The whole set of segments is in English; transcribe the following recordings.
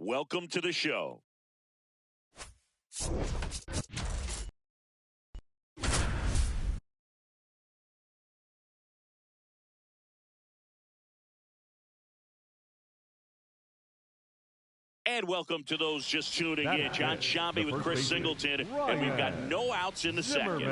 Welcome to the show. And welcome to those just tuning in. John Shambi with Chris Singleton, and we've got no outs in the second.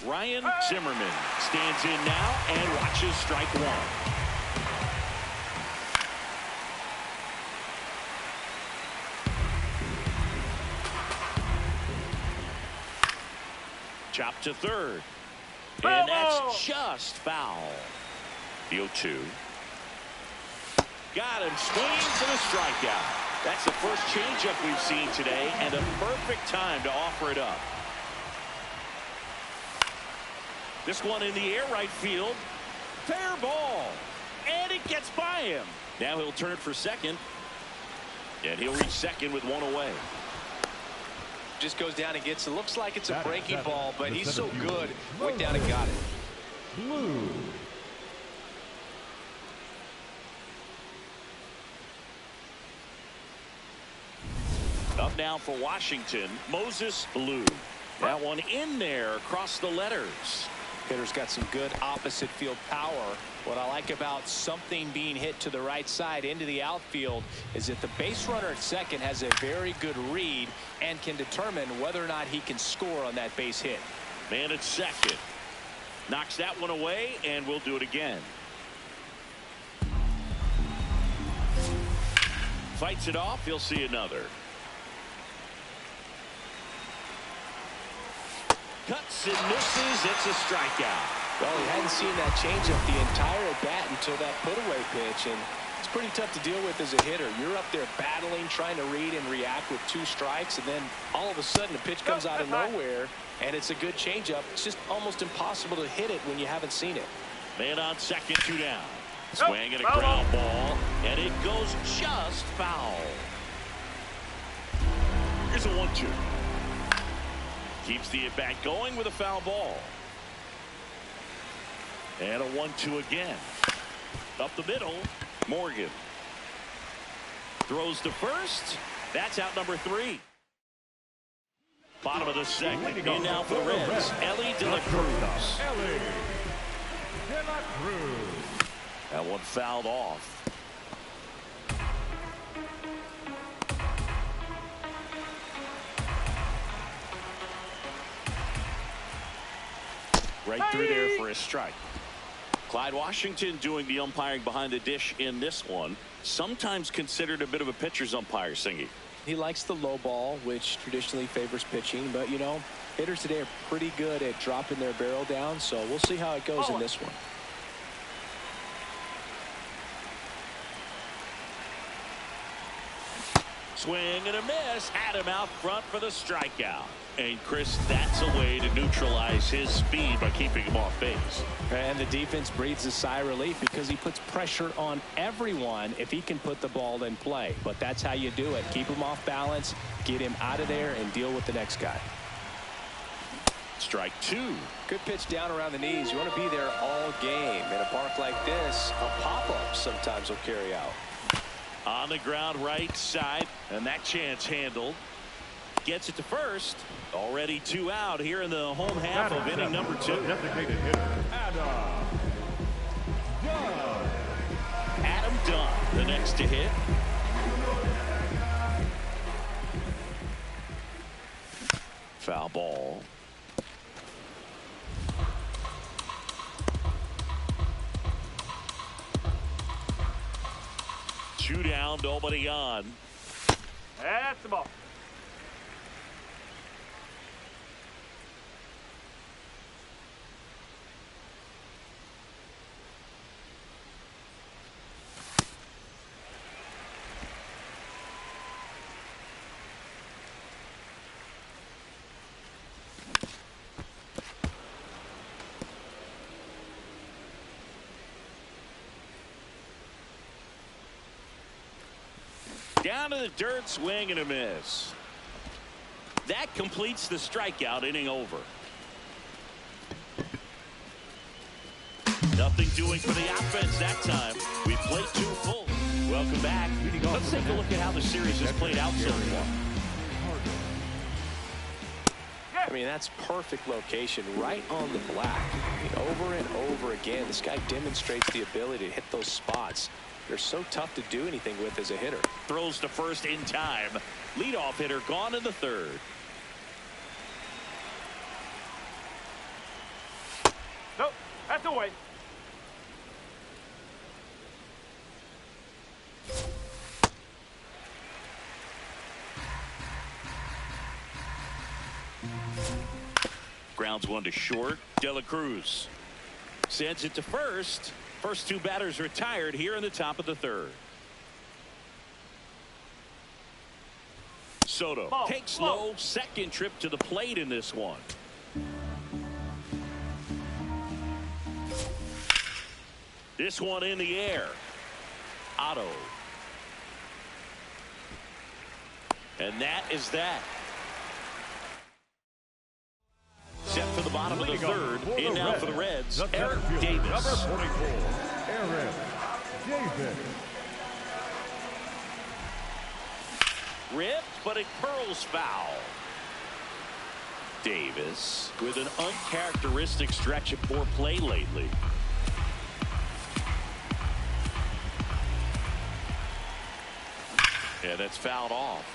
Ryan Zimmerman stands in now and watches strike one. Chop to third. And that's just foul. The 0-2. Got him swinging for the strikeout. That's the first changeup we've seen today, and a perfect time to offer it up. This one in the air, right field. Fair ball. And it gets by him. Now he'll turn it for second. And he'll reach second with one away. Just goes down and gets it. Looks like it's a breaking ball, but he's so good. Went down and got it. Blue. Up now for Washington, Moses Blue. That one in there across the letters. Hitter's got some good opposite field power. What I like about something being hit to the right side into the outfield is that the base runner at second has a very good read and can determine whether or not he can score on that base hit. Man at second. Knocks that one away, and we'll do it again. Fights it off. He'll see another. Cuts and misses. It's a strikeout. Well, he hadn't seen that changeup the entire at bat until that put-away pitch, and it's pretty tough to deal with as a hitter. You're up there battling, trying to read and react with 2 strikes, and then all of a sudden a pitch comes out of nowhere, and it's a good changeup. It's just almost impossible to hit it when you haven't seen it. Man on second, 2 down. Swing and a ground ball, and it goes just foul. Here's a 1-2. Keeps the at-bat going with a foul ball. And a 1-2 again. Up the middle, Morgan. Throws to first. That's out number 3. Bottom of the second. In now for the Reds, Ellie De La Cruz. That one fouled off. Right through there for a strike. Clyde Washington doing the umpiring behind the dish in this one. Sometimes considered a bit of a pitcher's umpire, Singy. He likes the low ball, which traditionally favors pitching, but you know, hitters today are pretty good at dropping their barrel down, so we'll see how it goes in this one. Swing and a miss. Had him out front for the strikeout. And Chris, that's a way to neutralize his speed by keeping him off base. And the defense breathes a sigh of relief because he puts pressure on everyone if he can put the ball in play. But that's how you do it. Keep him off balance, get him out of there, and deal with the next guy. Strike 2. Good pitch down around the knees. You want to be there all game. In a park like this, a pop-up sometimes will carry out. On the ground right side, and that chance handled. Gets it to first. Already 2 out here in the home half of inning number 2. Designated hitter, Adam Dunn, the next to hit. Foul ball. Two down, nobody on. That's the ball. Down to the dirt, swing and a miss. That completes the strikeout, inning over. Nothing doing for the offense that time. We played 2 full. Welcome back. Let's take a look at how the series has played out so far. I mean, that's perfect location right on the black. I mean, over and over again, this guy demonstrates the ability to hit those spots. They're so tough to do anything with as a hitter. Throws to first in time. Leadoff hitter gone in the 3rd. Nope, that's away. Grounds one to short. De La Cruz sends it to first. First 2 batters retired here in the top of the 3rd. Soto takes low, second trip to the plate in this one. This one in the air. Otto. And that is that. Set for the bottom of the 3rd. In now for the Reds, Eric Davis. Number 44, Eric Davis. Ripped, but it curls foul. Davis with an uncharacteristic stretch of poor play lately. Yeah, that's fouled off.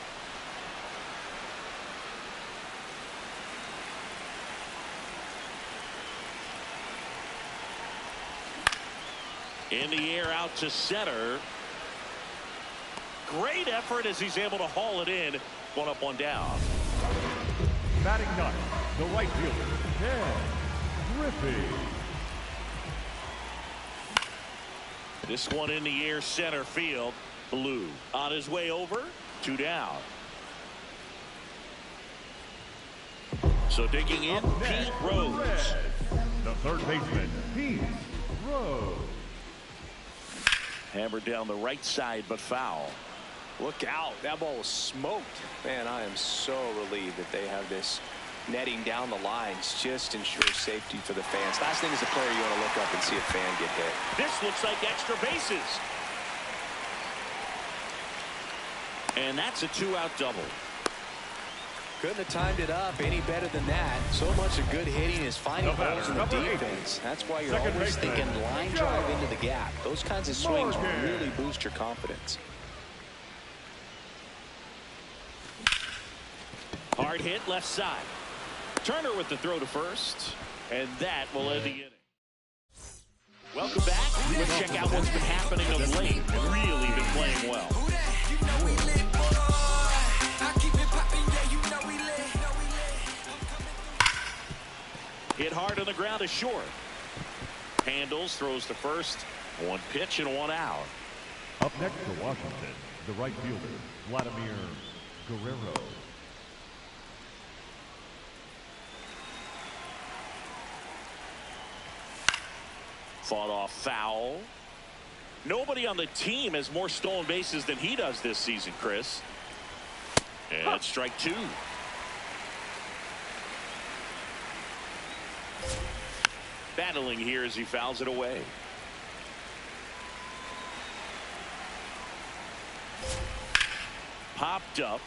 In the air out to center. Great effort as he's able to haul it in. One up, one down. Batting ninth, the right fielder, Ken Griffey. This one in the air center field. Blue on his way over. 2 down. So digging in, Pete Rose. The third baseman, Pete Rose. Hammered down the right side, but foul. Look out. That ball was smoked. Man, I am so relieved that they have this netting down the lines. Just ensures safety for the fans. Last thing as a player, you want to look up and see a fan get hit. This looks like extra bases. And that's a 2-out double. Couldn't have timed it up any better than that. So much of good hitting is finding holes in the defense. That's why you're always thinking line drive into the gap. Those kinds of swings really boost your confidence. Hard hit left side. Turner with the throw to first. And that will end the inning. Welcome back. Let's check out what's been happening of late. Really been playing well. Hit hard on the ground is short. Handles, throws to first. 1 pitch and 1 out. Up next for Washington, the right fielder, Vladimir Guerrero. Fought off foul. Nobody on the team has more stolen bases than he does this season, Chris. And that's strike 2. Battling here as he fouls it away. Popped up.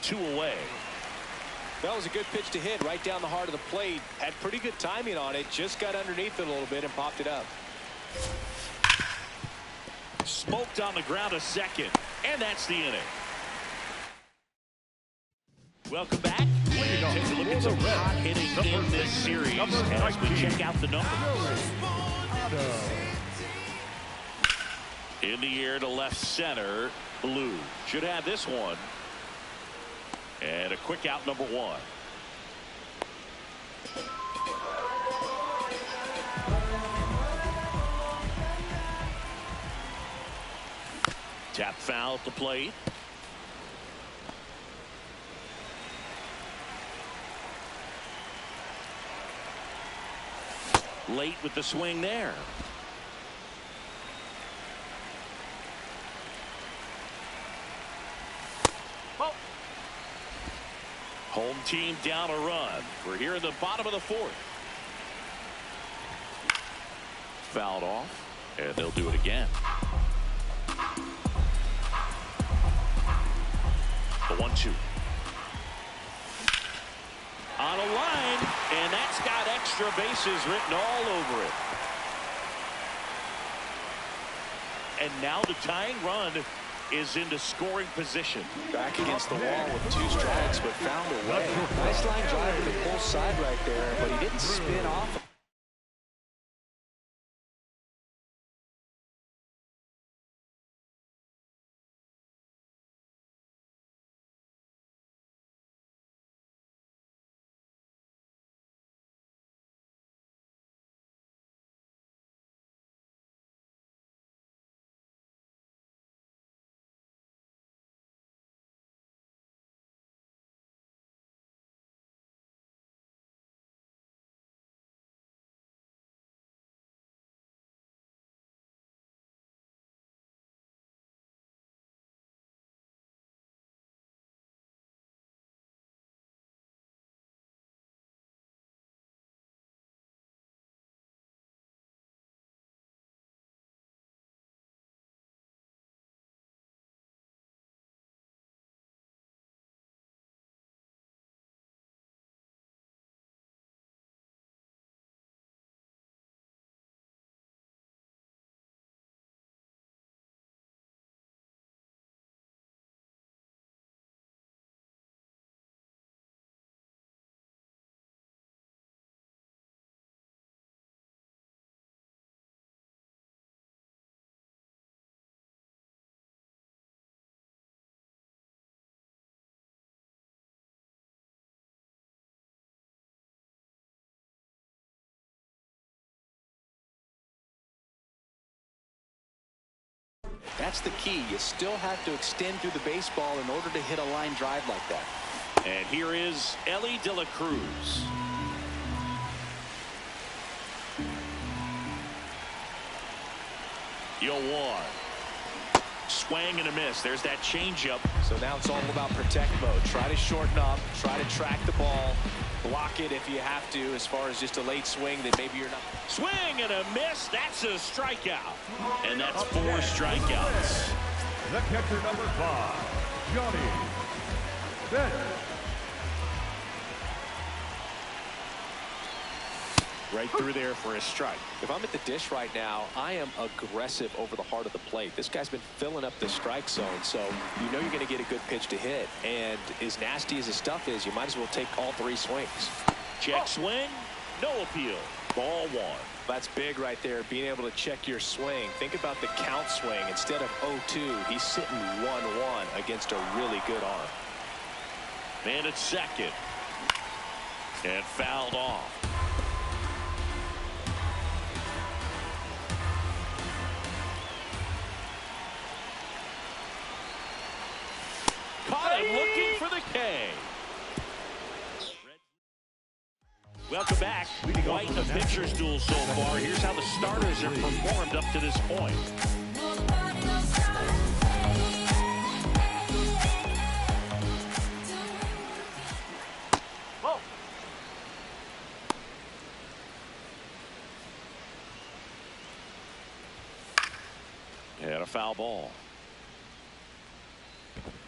Two away. That was a good pitch to hit right down the heart of the plate. Had pretty good timing on it. Just got underneath it a little bit and popped it up. Smoked on the ground a second. And that's the inning. Welcome back. Take a look at some hot hitting in this series as we check out the numbers. In the air to left center. Blue should have this one. And a quick out, number 1. Tap foul at the plate. Late with the swing there. Oh. Home team down a run. We're here in the bottom of the 4th. Fouled off, and they'll do it again. The 1-2. On a line, and that's got extra bases written all over it. And now the tying run is into scoring position. Back against the wall with 2 strikes, but found a way. Nice line drive to the pull side right there, but he didn't spin off. That's the key. You still have to extend through the baseball in order to hit a line drive like that. And here is Ellie De La Cruz. Yo, one. Swing and a miss. There's that changeup. So now it's all about protect mode. Try to shorten up. Try to track the ball. Block it if you have to, as far as just a late swing that maybe you're not. Swing and a miss. That's a strikeout. And that's 4 strikeouts. The catcher, number 5, Johnny Bench. Right through there for a strike. If I'm at the dish right now, I am aggressive over the heart of the plate. This guy's been filling up the strike zone, so you know you're going to get a good pitch to hit. And as nasty as his stuff is, you might as well take all 3 swings. Check swing, no appeal. Ball 1. That's big right there, being able to check your swing. Think about the count swing. Instead of 0-2, he's sitting 1-1 against a really good arm. Man at second. And fouled off. Caught him looking for the K. Welcome back. Quite a pitcher's duel so far. Here's how the starters have performed up to this point. Whoa. And a foul ball.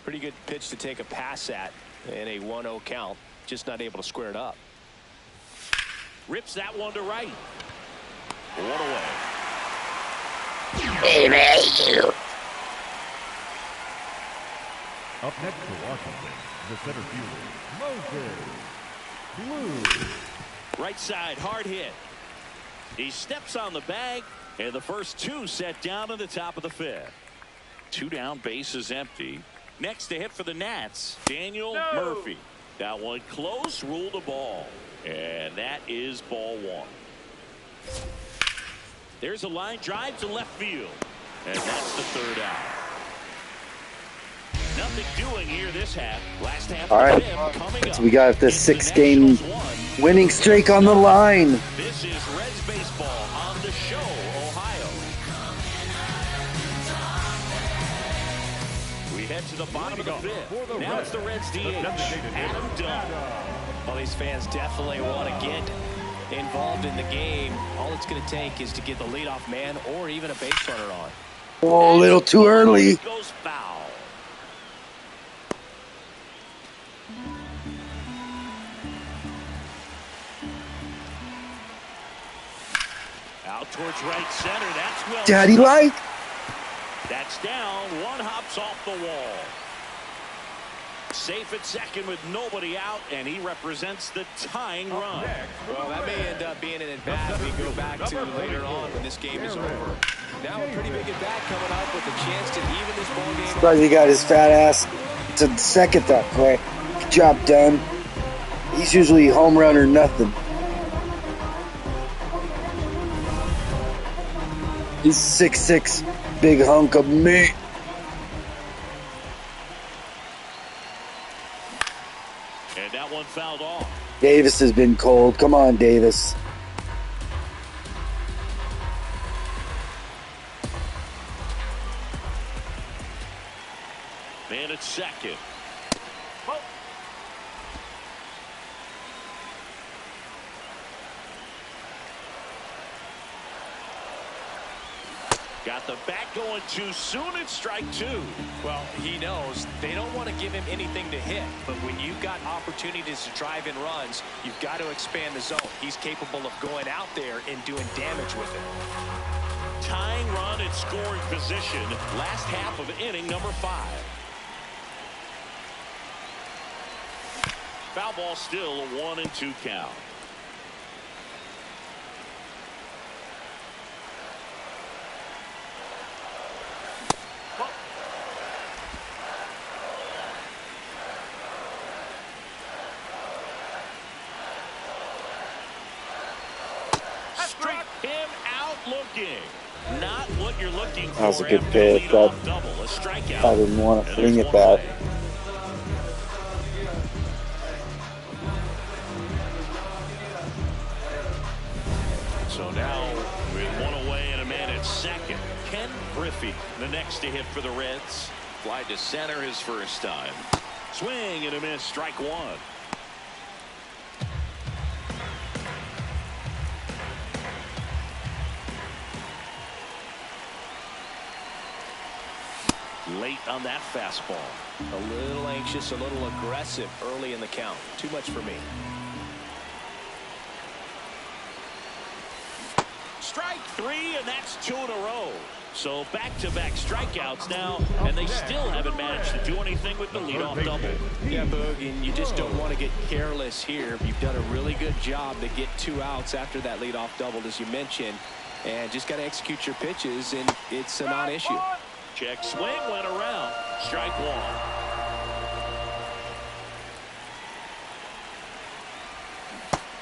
Pretty good pitch to take a pass at in a 1-0 count. Just not able to square it up. Rips that one to right. 1 away. Up next for Washington, the center fielder, Moses Blue. Right side, hard hit. He steps on the bag, and the first 2 set down to the top of the 5th. 2 down, bases empty. Next to hit for the Nats, Daniel Murphy. That one close, ruled a ball. And that is ball 1. There's a line drive to left field. And that's the 3rd out. Nothing doing here this half. Last half all right, coming up. so we got this 6-game winning streak on the line. This is Reds baseball on the show, Ohio. We head to the bottom of the 5th. Now it's the Reds DH, Adam Dunn. Well, these fans definitely want to get involved in the game. All it's going to take is to get the leadoff man or even a base runner on. Oh, a little too early. Goes foul. Out towards right center. That's well. Daddy like. That's down. One hops off the wall. Safe at second with nobody out, and he represents the tying run. Well, that may end up being an at-bat we go back to later on when this game is over. Now a pretty big at-bat coming up with a chance to even this ball game. Surprised he got his fat ass to second that quick. Good job done. He's usually home run or nothing. He's 6'6", big hunk of meat. And that one fouled off. Davis has been cold. Come on, Davis. Man at second. Got the bat going too soon. It's strike 2. Well, he knows they don't want to give him anything to hit, but when you've got opportunities to drive in runs, you've got to expand the zone. He's capable of going out there and doing damage with it. Tying run at scoring position. Last half of inning number 5. Foul ball, still a 1-2 count. Struck him out looking. Not what you're looking for. That was a good after a pitch. leadoff double, a strikeout. I didn't want to And fling there's it one back. away. So now with one away and a man at second, Ken Griffey, the next to hit for the Reds. Fly to center his first time. Swing and a miss, strike one. Late on that fastball. A little anxious, a little aggressive early in the count. Too much for me. Strike three, and that's 2 in a row. So back-to-back strikeouts now, and they still haven't managed to do anything with the leadoff double. Yeah, Boog, and you just don't want to get careless here. You've done a really good job to get 2 outs after that leadoff double, as you mentioned, and just got to execute your pitches, and it's a non-issue. Check swing, went around. Strike one.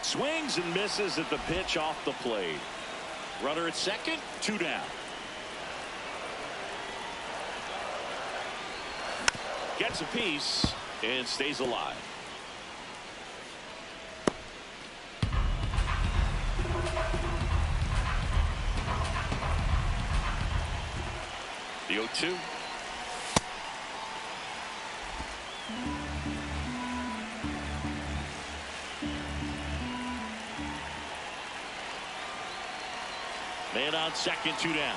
Swings and misses at the pitch off the plate. Runner at second, 2 down. Gets a piece and stays alive. The 0-2. Man on second, 2 down.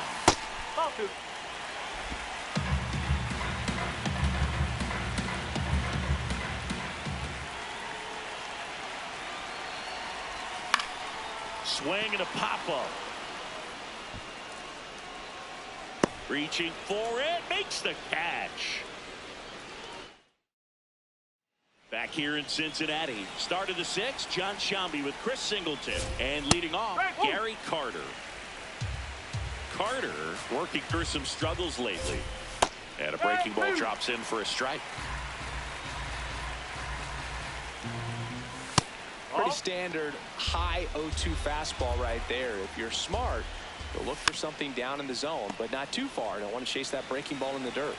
Swing and a pop-up. Reaching for it, makes the catch. Back here in Cincinnati, start of the 6th, John Shambi with Chris Singleton, and leading off, Gary Carter. Carter working through some struggles lately, and a breaking ball drops in for a strike. Pretty standard high 0-2 fastball right there. If you're smart, you'll look for something down in the zone, but not too far. Don't want to chase that breaking ball in the dirt.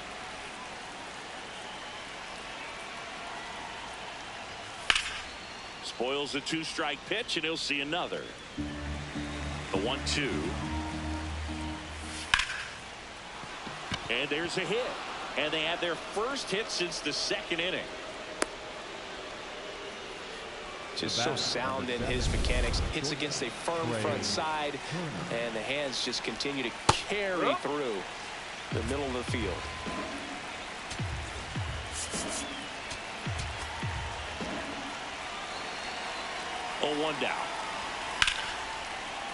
Spoils a 2-strike pitch, and he'll see another. The 1-2. And there's a hit. And they have their first hit since the 2nd inning. Just so sound in his mechanics. Hits against a firm front side, and the hands just continue to carry through the middle of the field. Oh, 1 down.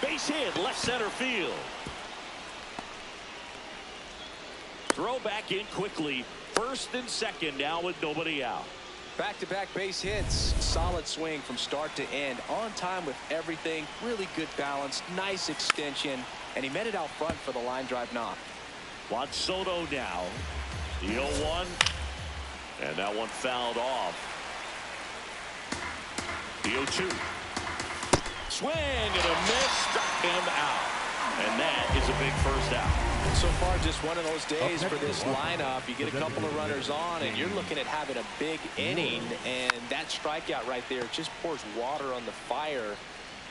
Base hit, left center field. Throw back in quickly. First and second now with nobody out. Back-to-back base hits. Solid swing from start to end. On time with everything. Really good balance. Nice extension. And he met it out front for the line drive knock. Juan Soto now. The 0-1. And that one fouled off. The 0-2. Swing and a miss. Struck him out. And that is a big first out. So far, just one of those days for this lineup. You get a couple of runners on, and you're looking at having a big inning, and that strikeout right there just pours water on the fire.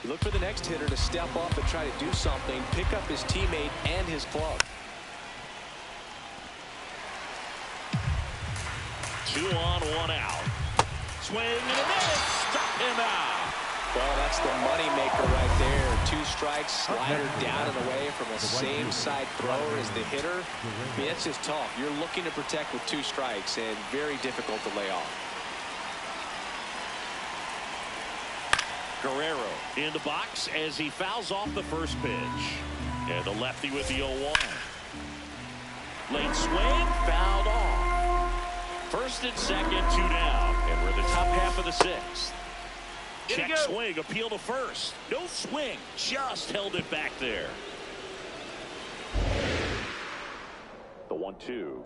You look for the next hitter to step up and try to do something, pick up his teammate and his glove. 2 on, 1 out. Swing and a miss. Struck him out. Well, that's the money maker right there. 2 strikes, slider down and away from a same side thrower as the hitter. I mean, it's just tough. You're looking to protect with 2 strikes, and very difficult to lay off. Guerrero in the box as he fouls off the first pitch. And the lefty with the 0-1. Late swing, fouled off. First and second, 2 down. And we're in the top half of the 6th. Check swing, appeal to first. No swing, just held it back there. The 1-2.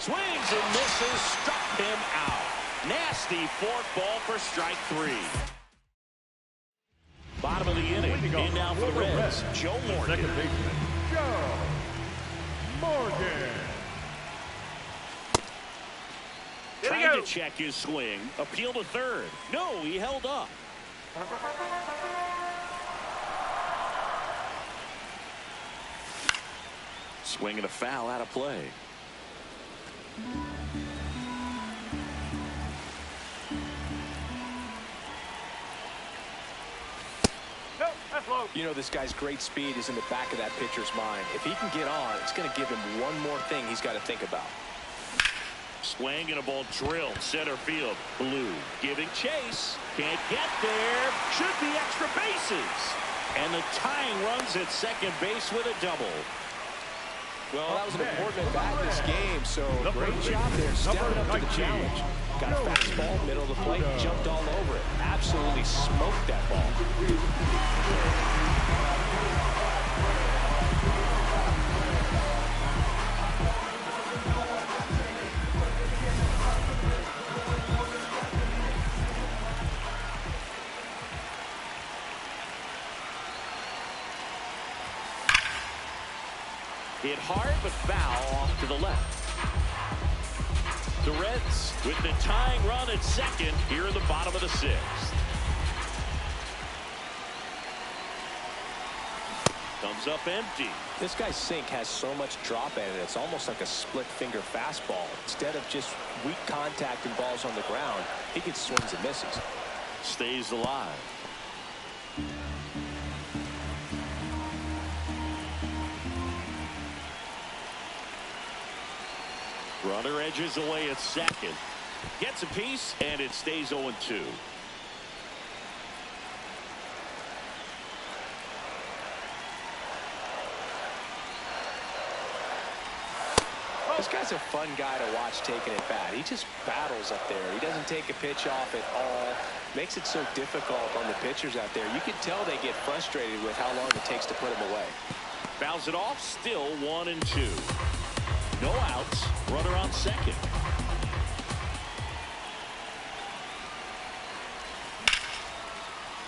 Swings and misses, struck him out. Nasty fork ball for strike 3. bottom of the inning. In now for the Reds, Joe Morgan. Second baseman, Joe Morgan. Trying to check his swing. Appeal to third. No, he held up. Swing and a foul out of play. You know, this guy's great speed is in the back of that pitcher's mind. If he can get on, it's going to give him one more thing he's got to think about. Swing and a ball drilled center field. Blue giving chase. Can't get there. Should be extra bases. And the tying runs at second base with a double. Well, that was an important at-bat in this game, so great job there, stepping up to the challenge. Got a fastball, middle of the plate, jumped all over it. Absolutely smoked that ball. Hit hard but foul off to the left. The Reds with the tying run at second here in the bottom of the sixth. Comes up empty. This guy's sink has so much drop in it, it's almost like a split finger fastball. Instead of just weak contact and balls on the ground, he gets swings and misses. Stays alive. Runner edges away at second. Gets a piece, and it stays 0-2. This guy's a fun guy to watch taking it bat. He just battles up there. He doesn't take a pitch off at all. Makes it so difficult on the pitchers out there. You can tell they get frustrated with how long it takes to put him away. Fouls it off, still 1-2. No outs, runner on second.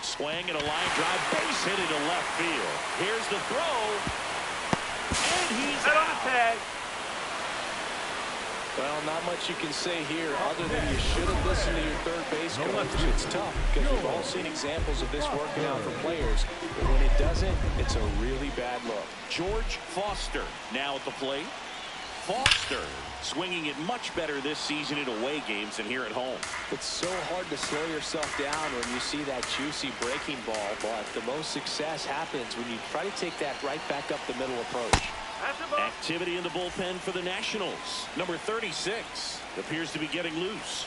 Swing and a line drive, base hit into left field. Here's the throw, and he's out. Well, not much you can say here other than you should have listened to your third base coach. It's tough because we've all seen examples of this working out for players. But when it doesn't, it's a really bad look. George Foster now at the plate. Foster swinging it much better this season in away games than here at home. It's so hard to slow yourself down when you see that juicy breaking ball, but the most success happens when you try to take that right back up the middle approach. Activity in the bullpen for the Nationals. Number 36 appears to be getting loose.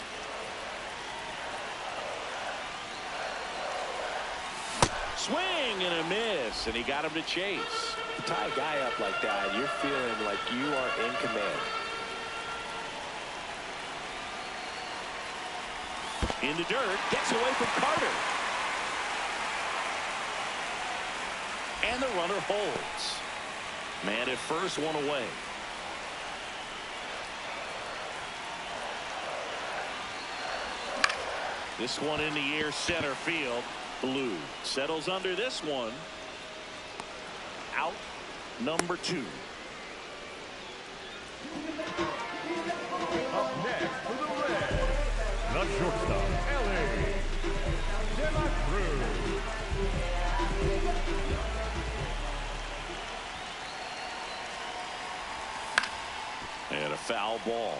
Swing and a miss, and he got him to chase. You tie a guy up like that, you're feeling like you are in command. In the dirt, gets away from Carter. And the runner holds. Man at first, one away. This one in the air, center field. Blue settles under this one. Out number 2. Up next for the Reds, the shortstop, Cruz. And a foul ball.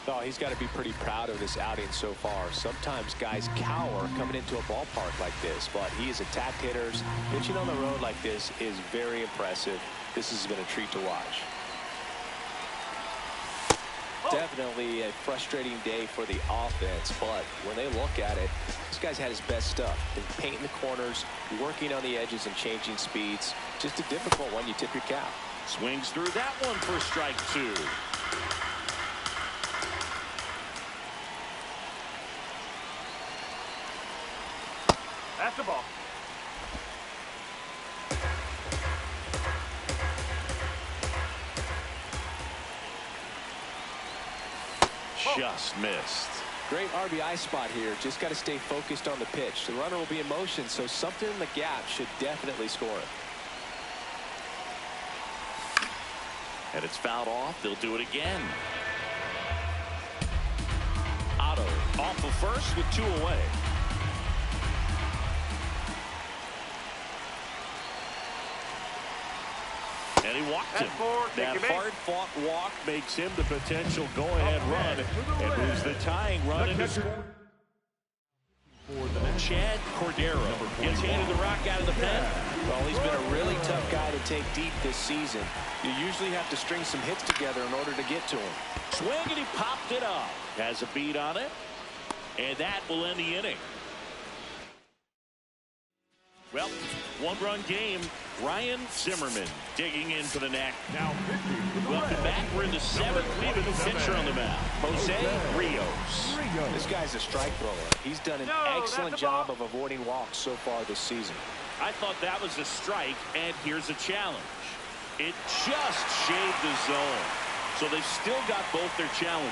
Oh, he's got to be pretty proud of this outing so far. Sometimes guys cower coming into a ballpark like this, but he has attacked hitters. Pitching on the road like this is very impressive. This has been a treat to watch. Definitely a frustrating day for the offense, but when they look at it, this guy's had his best stuff. Been painting the corners, working on the edges and changing speeds. Just a difficult one. You tip your cap. Swings through that one for strike 2. That's the ball. Just missed. Great RBI spot here. Just got to stay focused on the pitch. The runner will be in motion, so something in the gap should definitely score it. And it's fouled off. They'll do it again. Otto off of first with 2 away. And he walked him. That hard-fought walk makes him the potential go-ahead run and moves the tying run into score. Chad Cordero gets handed the rock out of the pen. Well, he's been a really tough guy to take deep this season. You usually have to string some hits together in order to get to him. Swing, and he popped it up. Has a beat on it. And that will end the inning. Well, 1-run game. Ryan Zimmerman digging in for the neck. Now Welcome back. We're in the 7th. We have a new pitcher on the mound, Jose Rios. This guy's a strike thrower. He's done an excellent job of avoiding walks so far this season. I thought that was a strike, and here's a challenge. It just shaved the zone. So they've still got both their challenges.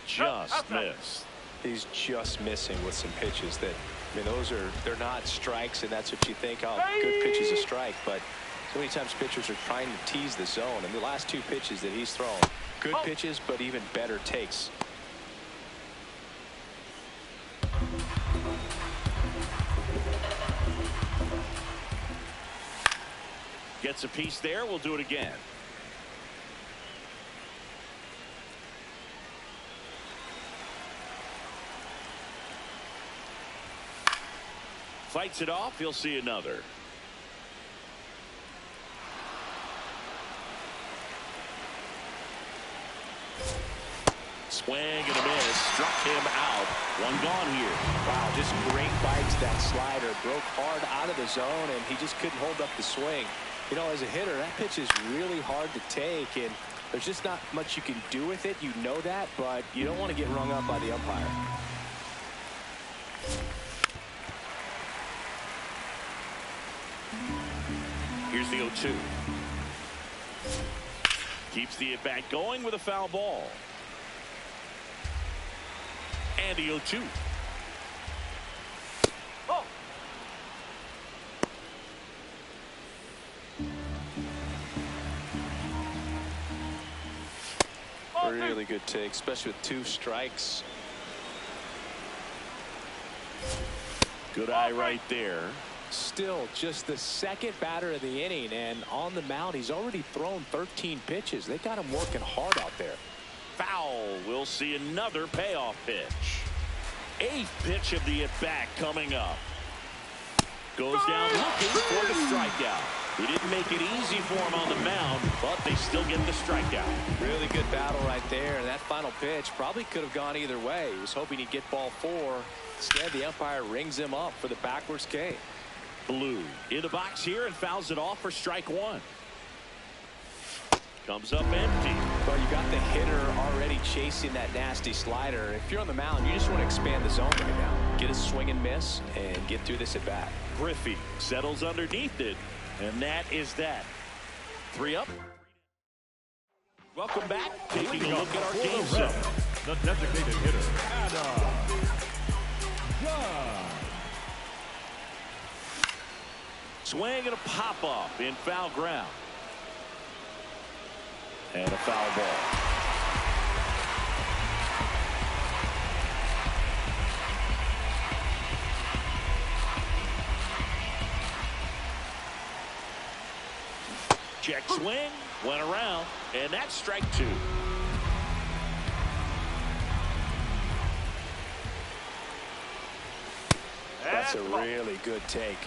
Just missed. He's just missing with some pitches that, I mean, they're not strikes, and that's what you think, oh, good pitch is a strike. But so many times pitchers are trying to tease the zone, and the last 2 pitches that he's thrown, good pitches, but even better takes. Gets a piece there. We'll do it again. Fights it off. He'll see another. Swing and a miss. Struck him out. 1 gone here. Wow, just great bites. That slider broke hard out of the zone, and he just couldn't hold up the swing. You know, as a hitter, that pitch is really hard to take, and there's just not much you can do with it. You know that, but you don't want to get rung up by the umpire. Here's the 0-2. Keeps the at-bat going with a foul ball. And the 0-2. Oh. Really good take, especially with 2 strikes. Good eye right there. Still just the 2nd batter of the inning, and on the mound he's already thrown 13 pitches. They got him working hard out there. Foul. We'll see another payoff pitch. 8th pitch of the at-bat coming up. Goes down looking for the strikeout. He didn't make it easy for him on the mound, but they still get the strikeout. Really good battle right there, and that final pitch probably could have gone either way. He was hoping he'd get ball 4. Instead, the umpire rings him up for the backwards K. Blue in the box here and fouls it off for strike 1. Comes up empty. Well, you got the hitter already chasing that nasty slider. If you're on the mound, you just want to expand the zone right now. Get a swing and miss and get through this at bat. Griffey settles underneath it, and that is that. 3 up. Welcome back. Taking a look at our game set. The designated hitter, Adam. Swing and a pop-up in foul ground. And a foul ball. Check swing, went around, and that's strike 2. That's a really good take.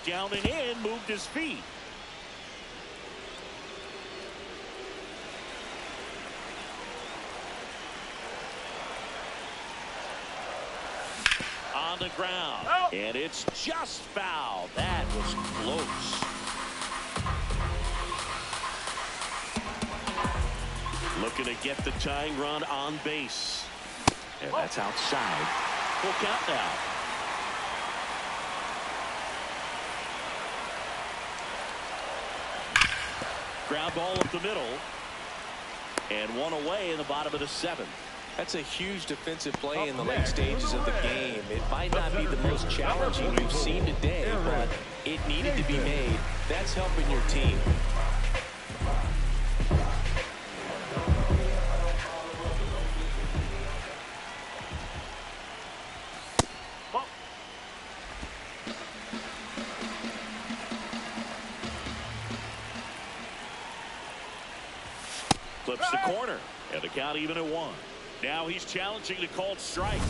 Down and in, moved his feet. the ground. And it's just foul. That was close. Looking to get the tying run on base. And that's outside. Full count now. Ground ball up the middle. And one away in the bottom of the seventh. That's a huge defensive play in the late stages of the game. It might not be the most challenging you've seen today, but it needed to be made. That's helping your team. Flips the corner, and the count even at 1. Now he's challenging the called strike.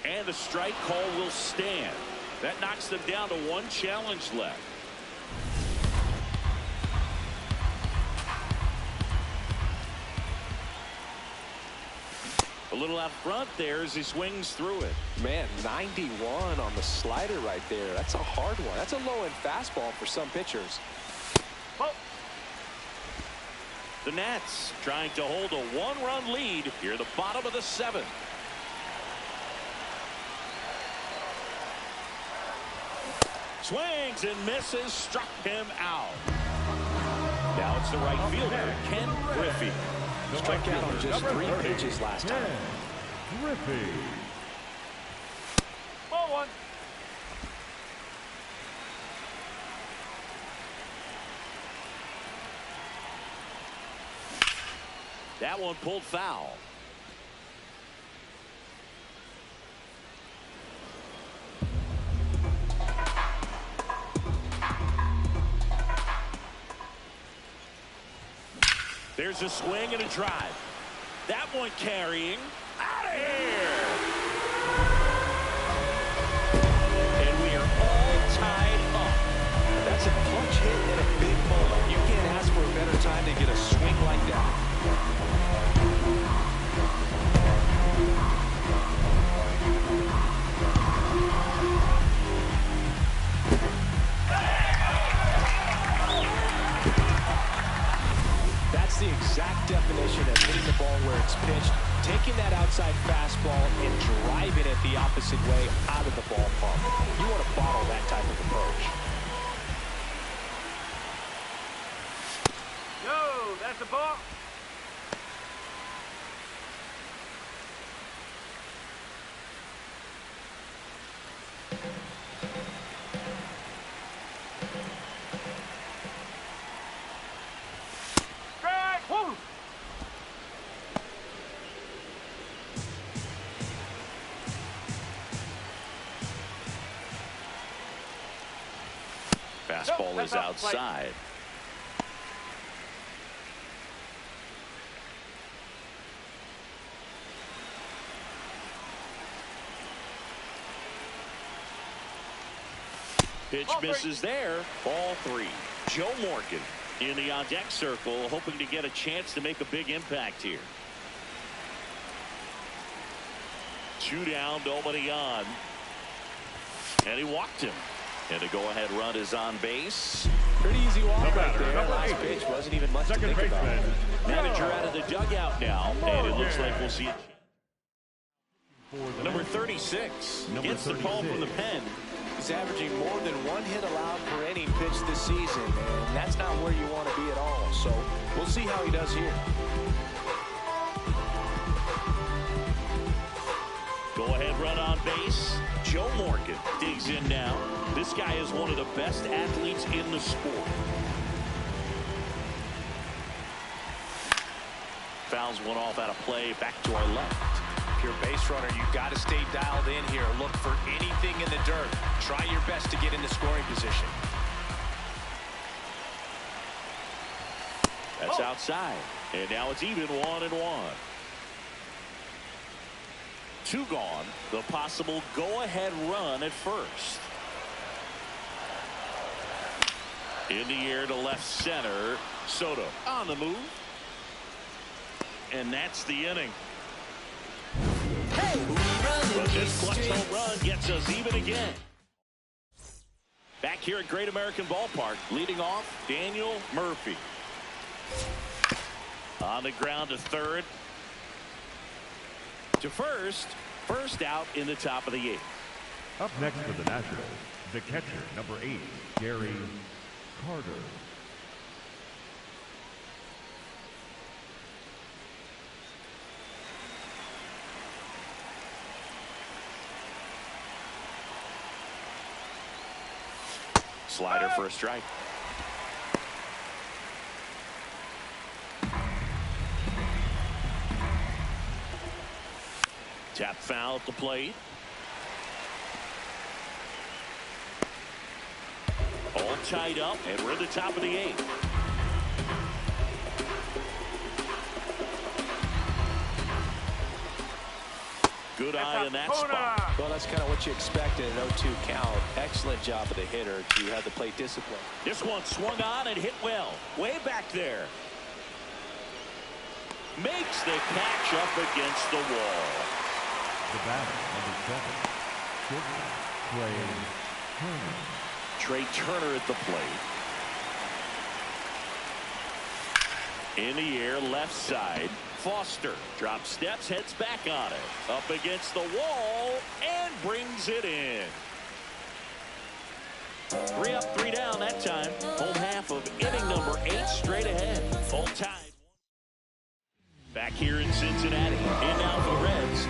And the strike call will stand. That knocks them down to 1 challenge left. A little out front there as he swings through it. Man, 91 on the slider right there. That's a hard one. That's a low-end fastball for some pitchers. The Nats trying to hold a 1-run lead here at the bottom of the 7th. Swings and misses, struck him out. Now it's the right fielder, Ken Griffey. Struck out on just 3 pitches last time. Griffey. Ball 1. That one pulled foul. There's a swing and a drive. That one carrying. Out of here. And we are all tied up. That's a clutch hit in a big moment. You can't ask for a better time to get a swing like that. That's the exact definition of hitting the ball where it's pitched, taking that outside fastball and driving it the opposite way out of the ballpark. You want to bottle that type of approach. Yo, that's a ball. Fastball is outside. Pitch misses there. Ball 3. Joe Morgan in the on-deck circle, hoping to get a chance to make a big impact here. 2 down, nobody on. And he walked him. And the go-ahead run is on base. Pretty easy walk right there. Last pitch wasn't even much to think about. Manager out of the dugout now, and it looks like we'll see it. Number 36 gets the call from the pen. He's averaging more than 1 hit allowed per inning pitched this season, and that's not where you want to be at all. So we'll see how he does here. Go-ahead run on base. Joe Morgan digs in now. This guy is one of the best athletes in the sport. Fouls one off out of play, back to our left. If you're a base runner, you've got to stay dialed in here. Look for anything in the dirt. Try your best to get into scoring position. That's outside. And now it's even 1-1. 2 gone. The possible go-ahead run at first. In the air to left center. Soto on the move. And that's the inning. But This clutch home run gets us even again. Back here at Great American Ballpark, leading off, Daniel Murphy. On the ground to third. To first. First out in the top of the 8th. Up next for the Nationals, the catcher, number 8, Gary Carter. Slider for a strike. Tap foul at the plate. All tied up, and we're at the top of the 8th. Good eye in that spot. Well, that's kind of what you expect in an 0-2 count. Excellent job of the hitter to have the plate discipline. This one swung on and hit well. Way back there. Makes the catch up against the wall. The batter, number 7, Trey Turner. Trey Turner at the plate. In the air, left side. Foster drops steps, heads back on it. Up against the wall and brings it in. 3 up, 3 down that time. Home half of inning number 8 straight ahead. All tied. Back here in Cincinnati. In now for the Reds.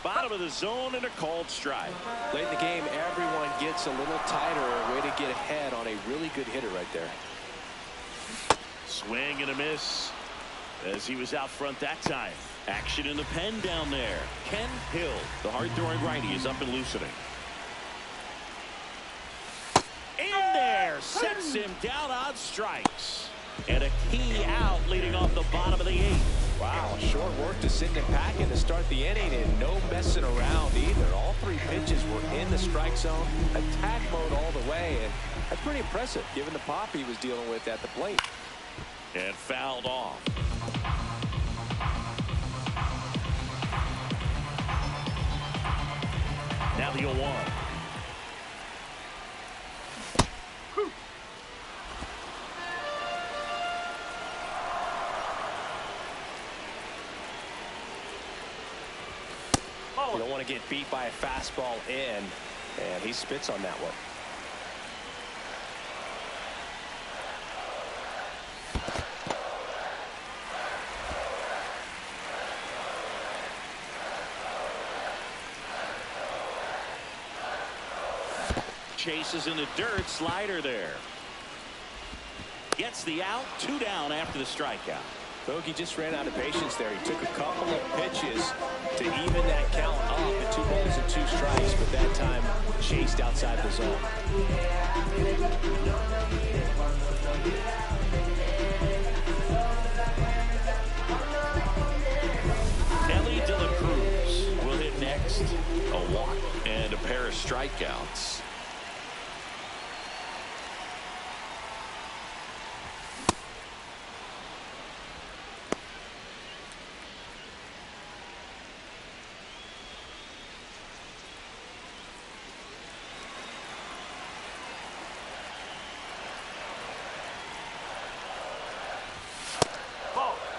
Bottom of the zone and a called strike. Late in the game, everyone gets a little tighter. A way to get ahead on a really good hitter right there. Swing and a miss as he was out front that time. Action in the pen down there. Ken Hill, the hard-throwing righty, is up and loosening. In there, sets him down on strikes. And a key out leading off the bottom of the 8th. Wow, short work to send him packing to start the inning, and no messing around either. All 3 pitches were in the strike zone, attack mode all the way, and that's pretty impressive given the pop he was dealing with at the plate. And fouled off. Now the 0-1. You don't want to get beat by a fastball in, and he spits on that one. Chases in the dirt, slider there. Gets the out, 2 down after the strikeout. Bogey just ran out of patience there. He took a couple of pitches to even that count up at 2 balls and 2 strikes, but that time chased outside the zone. Nelly De La Cruz will hit next. A walk and a pair of strikeouts.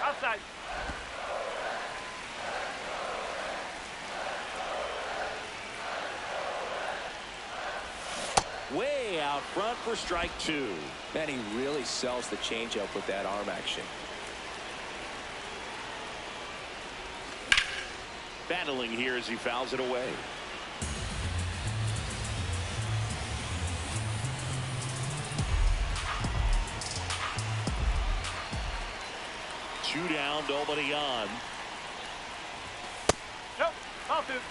Outside. Way out front for strike 2. Man, he really sells the changeup with that arm action. battling here as he fouls it away. Two down, nobody on. Yep, HOFdiff.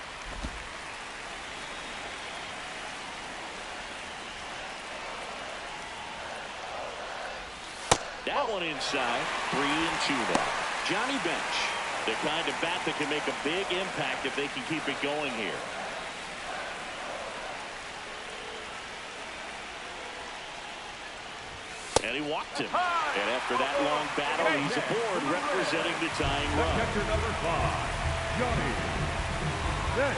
That one inside. 3-2 now. Johnny Bench, the kind of bat that can make a big impact if they can keep it going here. And he walked him. And after that long battle, he's aboard representing the tying run. Catcher number 5, Johnny Bench.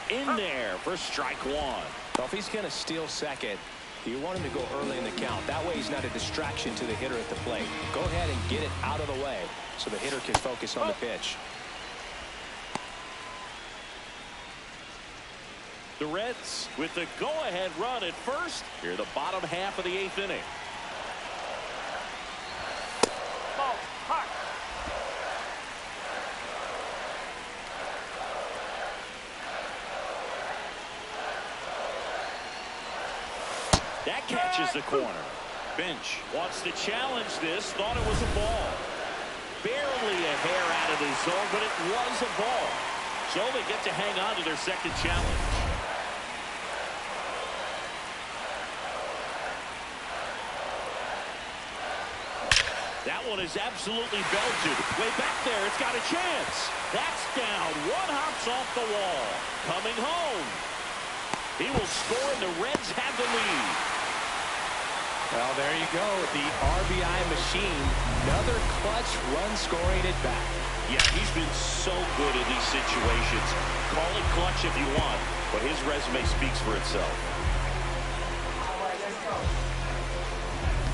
In there for strike one. So if he's going to steal second, you want him to go early in the count. That way he's not a distraction to the hitter at the plate. Go ahead and get it out of the way so the hitter can focus on the pitch. The Reds with the go-ahead run at first. Here the bottom half of the 8th inning. Ball, hot. That catches the corner. Bench wants to challenge this. Thought it was a ball. Barely a hair out of the zone, but it was a ball. So they get to hang on to their second challenge. That one is absolutely belted. Way back there, it's got a chance. That's down. One hops off the wall. Coming home. He will score, and the Reds have the lead. Well, there you go. The RBI machine. Another clutch run scoring at bat. Yeah, he's been so good in these situations. Call it clutch if you want, but his resume speaks for itself.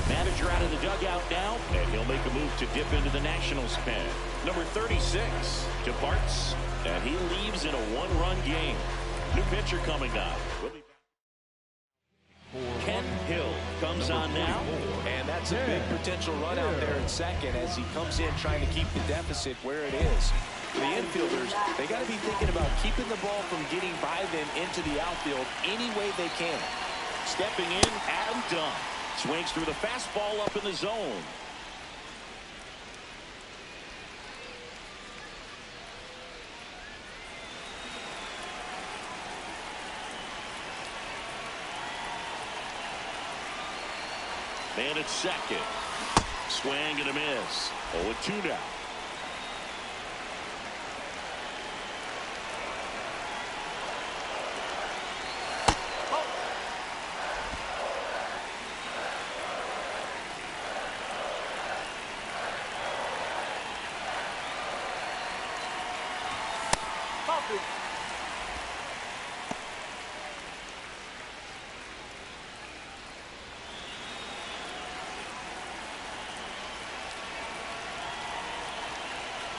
Manager out of the dugout now, and he'll make a move to dip into the Nationals pen. Number 36 departs, and he leaves in a one-run game. New pitcher coming up. We'll be back. Kent Hill comes on now. And that's a big potential run out there in second as he comes in trying to keep the deficit where it is. For the infielders, they got to be thinking about keeping the ball from getting by them into the outfield any way they can. Stepping in, Adam Dunn. Swings through the fastball up in the zone. Man at second. Swing and a miss. 0-2 now.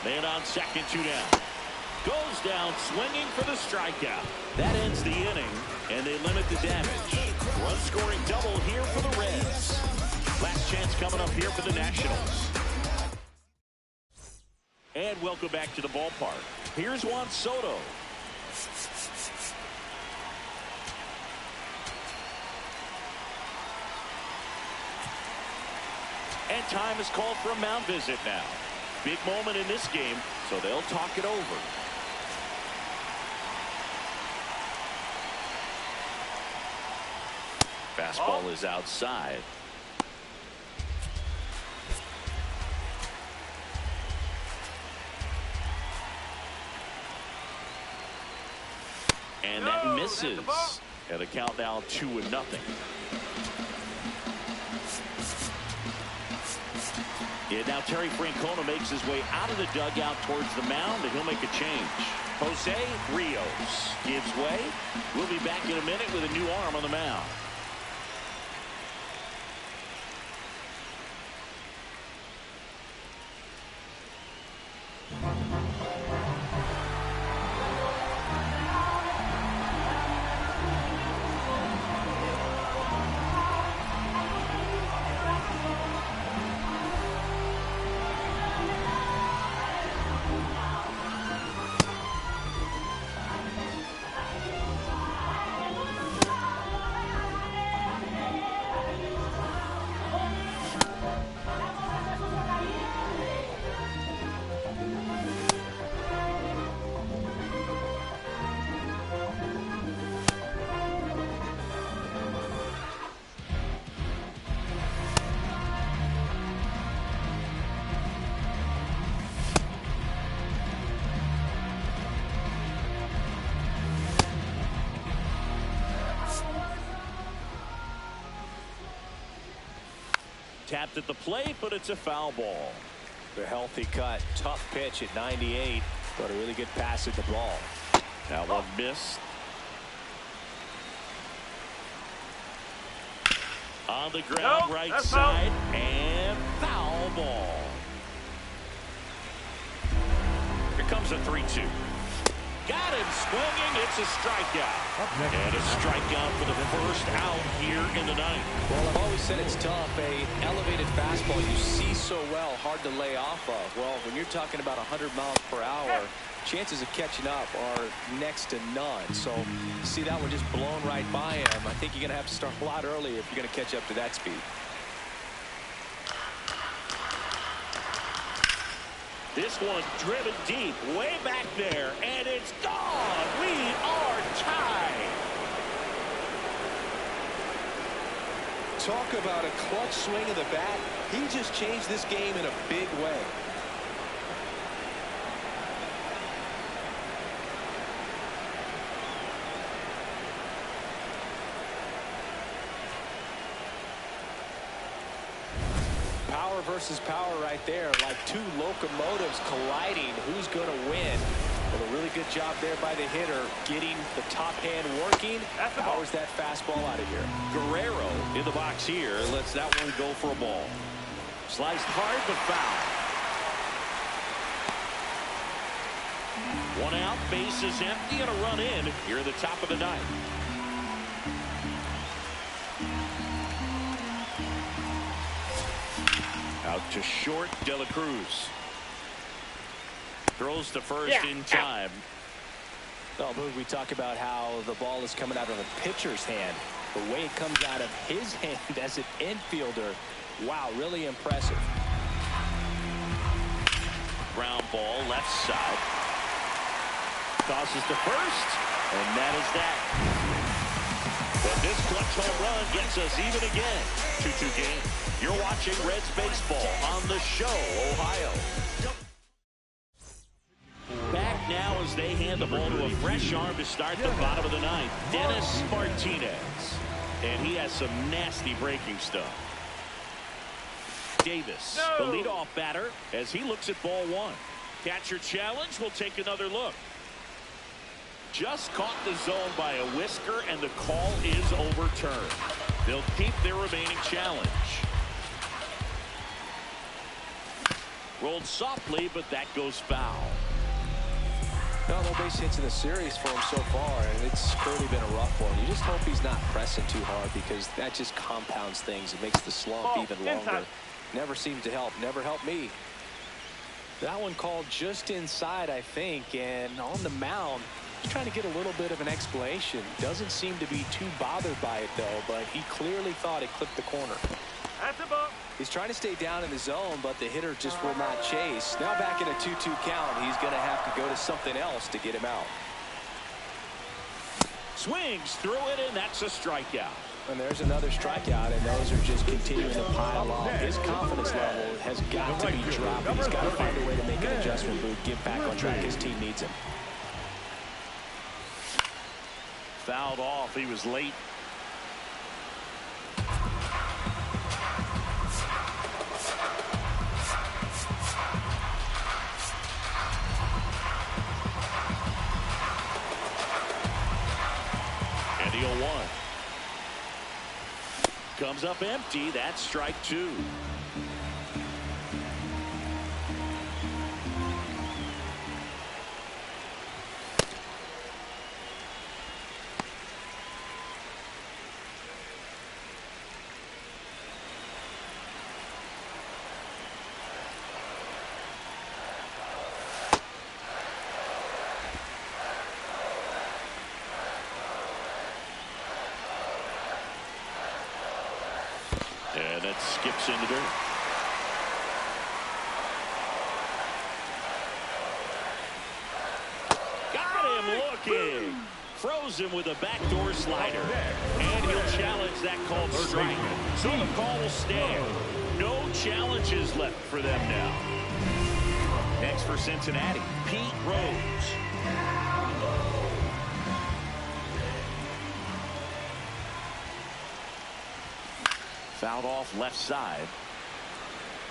Man on second, 2 down. Goes down swinging for the strikeout. That ends the inning, and they limit the damage. Run scoring double here for the Reds. Last chance coming up here for the Nationals. And welcome back to the ballpark. Here's Juan Soto. And time is called for a mound visit now. Big moment in this game, so they'll talk it over. Fastball is outside. And that misses. And the count now 2-0. Yeah, now Terry Francona makes his way out of the dugout towards the mound, and he'll make a change. Jose Rios gives way. We'll be back in a minute with a new arm on the mound. Tapped at the plate, but it's a foul ball. The healthy cut. Tough pitch at 98, but a really good pass at the ball. That one missed. On the ground, Nope, right that's side, and foul ball. Here comes a 3-2. Got him swinging. It's a strikeout. And a strikeout for the first out here in the ninth. Well, I've always said it's tough. A elevated fastball you see so well, hard to lay off of. Well, when you're talking about 100 miles per hour, chances of catching up are next to none. So, you see that one just blown right by him. I think you're going to have to start a lot earlier if you're going to catch up to that speed. This one driven deep, way back there, and it's gone. We are tied. Talk about a clutch swing of the bat. He just changed this game in a big way. Power versus power right there, like two locomotives colliding. Who's going to win? Well, a really good job there by the hitter, getting the top hand working. Powers that fastball out of here. Guerrero in the box here. Lets that one go for a ball. Sliced hard, but foul. One out, base is empty, and a run in here at the top of the ninth. Out to short, De La Cruz. Throws to first in time. Well, Boog, we talk about how the ball is coming out of the pitcher's hand. The way it comes out of his hand as an infielder, wow, really impressive. Ground ball, left side. Tosses to first, and that is that. But this clutch home run gets us even again. 2-2 game. You're watching Reds baseball on the show, Ohio. Back now as they hand the ball to a fresh arm to start the bottom of the ninth. Dennis Martinez. And he has some nasty breaking stuff. Davis, the leadoff batter, as he looks at ball one. Catcher challenge, will take another look. Just caught the zone by a whisker, and the call is overturned. They'll keep their remaining challenge. Rolled softly, but that goes foul. No base hits in the series for him so far, and it's clearly been a rough one. You just hope he's not pressing too hard, because that just compounds things. It makes the slump even longer. Never seems to help. Never helped me. That one called just inside, I think, and on the mound, he's trying to get a little bit of an explanation. Doesn't seem to be too bothered by it, though, but he clearly thought it clipped the corner. That's a ball. He's trying to stay down in the zone, but the hitter just will not chase. Now back in a 2-2 count, he's going to have to go to something else to get him out. Swings through it, and that's a strikeout. And there's another strikeout, and those are just continuing to pile on. His confidence level has got to be dropping. He's got to find a way to make an adjustment, Boog, get back on track. His team needs him. Fouled off. He was late. And the 0-1. Comes up empty. That's strike two. And it skips into dirt. Got him looking. Frozen with a backdoor slider. And he'll challenge that called strike. So the call will stand. No challenges left for them now. Next for Cincinnati, Pete Rose. Fouled off left side.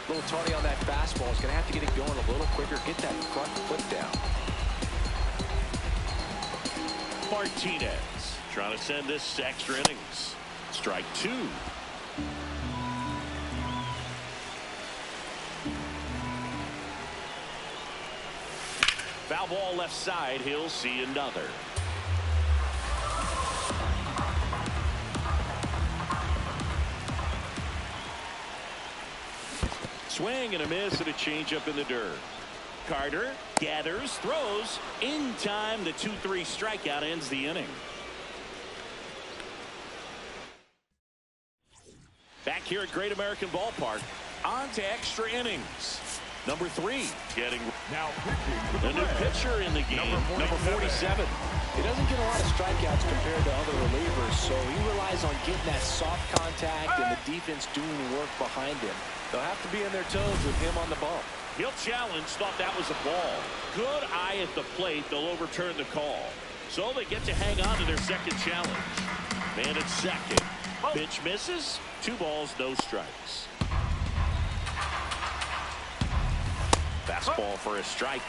A little tardy on that fastball. He's going to have to get it going a little quicker, get that front foot down. Martinez trying to send this to extra innings. Strike 2. Foul ball left side. He'll see another. Swing and a miss and a changeup in the dirt. Carter gathers, throws in time. The 2-3 strikeout ends the inning. Back here at Great American Ballpark, on to extra innings. Number 3 getting Now pitching the new pitcher in the game, number 47. He doesn't get a lot of strikeouts compared to other relievers, so he relies on getting that soft contact and the defense doing work behind him. They'll have to be in their toes with him on the bump. He'll challenge, thought that was a ball. Good eye at the plate. They'll overturn the call. So they get to hang on to their second challenge. Man at second. Pitch misses. 2 balls, no strikes. Fastball for a strike.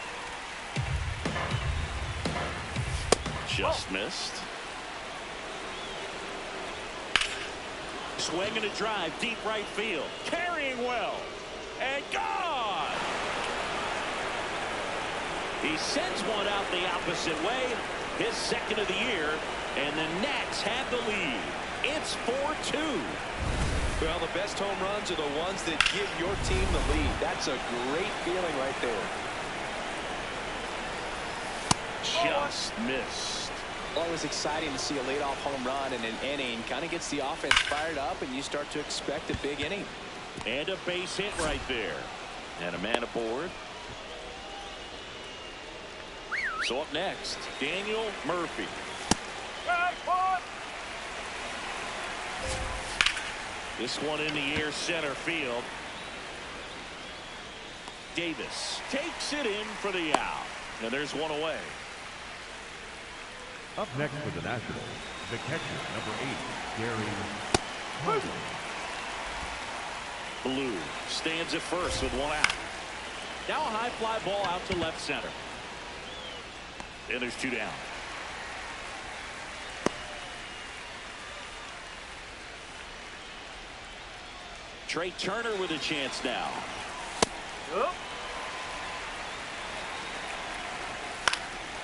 Just missed. Swing and a drive, deep right field. Carrying well. And gone. He sends one out the opposite way. His second of the year. And the Nats have the lead. It's 4-2. Well, the best home runs are the ones that give your team the lead. That's a great feeling right there. Just missed. Always exciting to see a leadoff home run in an inning. Kind of gets the offense fired up, and you start to expect a big inning. And a base hit right there. And a man aboard. So up next, Daniel Murphy. This one in the air, center field. Davis takes it in for the out. And there's one away. Up next for the Nationals, the catcher, number 8, Gary Carter. Blue stands at first with one out. Now a high fly ball out to left center. And there's 2 down. Trey Turner with a chance now.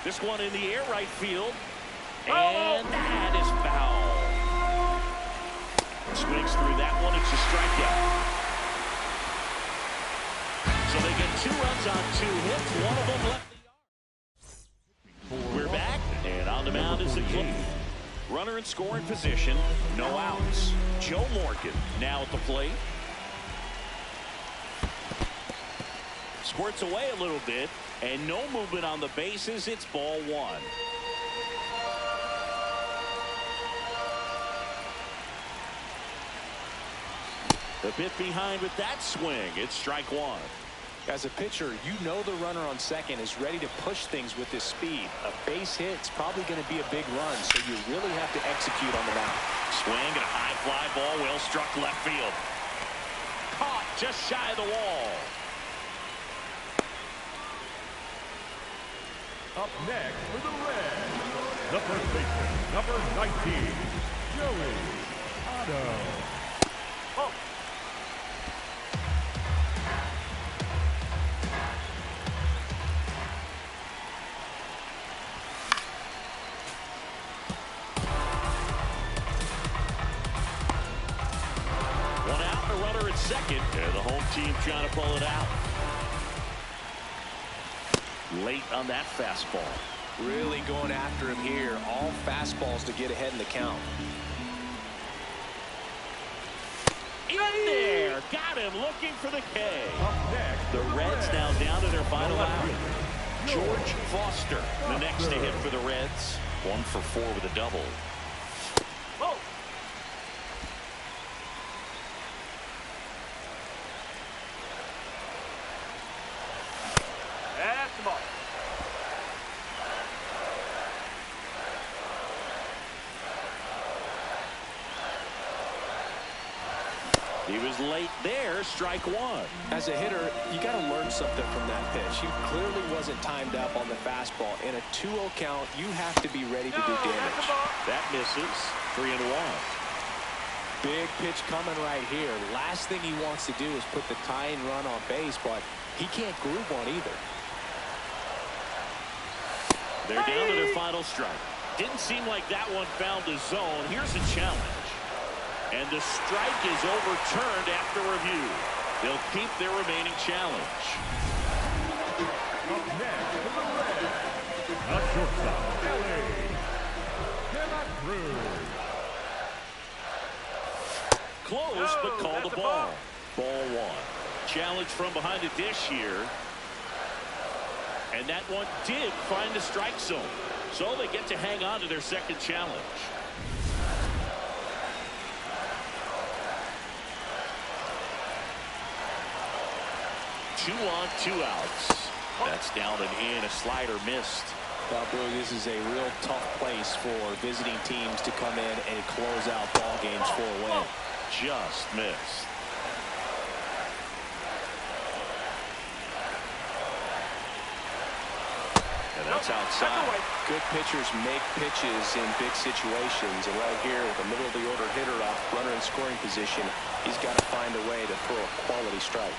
This one in the air, right field. And that is foul. Swings through that one. It's a strikeout. So they get 2 runs on 2 hits. One of them left the yard. We're back, and on the mound is the club. Runner in scoring position. No outs. Joe Morgan now at the plate. Squirts away a little bit, and no movement on the bases. It's ball 1. The bit behind with that swing. It's strike 1. As a pitcher, you know the runner on second is ready to push things with his speed. A base hit's probably going to be a big run, so you really have to execute on the mound. Swing and a high fly ball, well struck left field. Caught just shy of the wall. Up next for the Reds, the first baseman, number 19, Joey Otto. One out, a runner at second. And the home team trying to pull it out. Late on that fastball. Really going after him here. All fastballs to get ahead in the count. In there. Got him looking for the K. Up next, The Reds now down to their final out. George Foster, the next to hit for the Reds. 1 for 4 with a double. That's the ball. He was late there, strike one. As a hitter, you got to learn something from that pitch. He clearly wasn't timed up on the fastball. In a 2-0 count, you have to be ready to do damage. That misses. 3-1. Big pitch coming right here. Last thing he wants to do is put the tying run on base, but he can't groove one either. They're down to their final strike. Didn't seem like that one found the zone. Here's a challenge. And the strike is overturned after review. They'll keep their remaining challenge. Up next for the Reds, the shortstop, LA. Cannot Cruz. Close, but called a ball. Ball one. Challenge from behind the dish here. And that one did find the strike zone. So they get to hang on to their second challenge. 2 on, 2 outs. That's down and in. A slider missed. Well, Brew, this is a real tough place for visiting teams to come in and close out ball games for a win. Just missed. And that's outside. Good pitchers make pitches in big situations. And right here, with the middle of the order hitter up, runner in scoring position, he's got to find a way to throw a quality strike.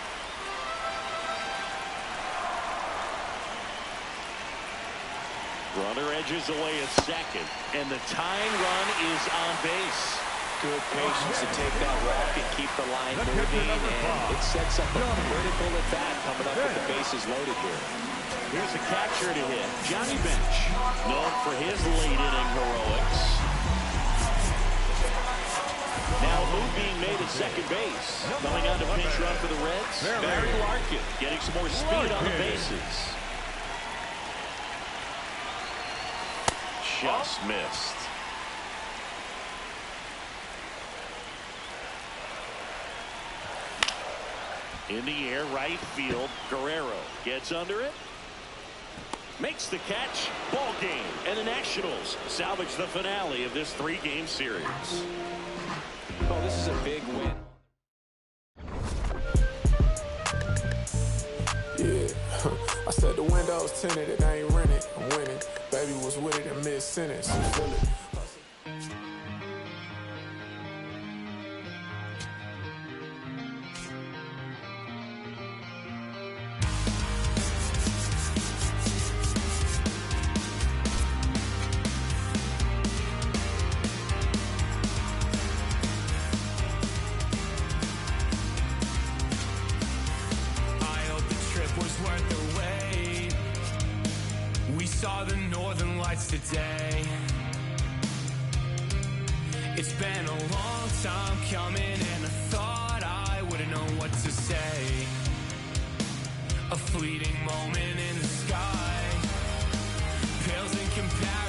Runner edges away at second, and the tying run is on base. Good patience to take that walk and keep the line moving, and it sets up a critical at bat coming up with the bases loaded here. Here's a catcher to hit, Johnny Bench, known for his late inning heroics. Now a move being made at second base. Coming on to pinch run for the Reds, Barry Larkin, getting some more speed on the bases. Just missed. In the air, right field. Guerrero gets under it. Makes the catch. Ball game. And the Nationals salvage the finale of this 3-game series. Oh, this is a big win. Yeah, I said the windows tinted, it ain't rented. I'm winning. Baby was with it in mid-sentence. I feel it. Today, it's been a long time coming, and I thought I wouldn't know what to say. A fleeting moment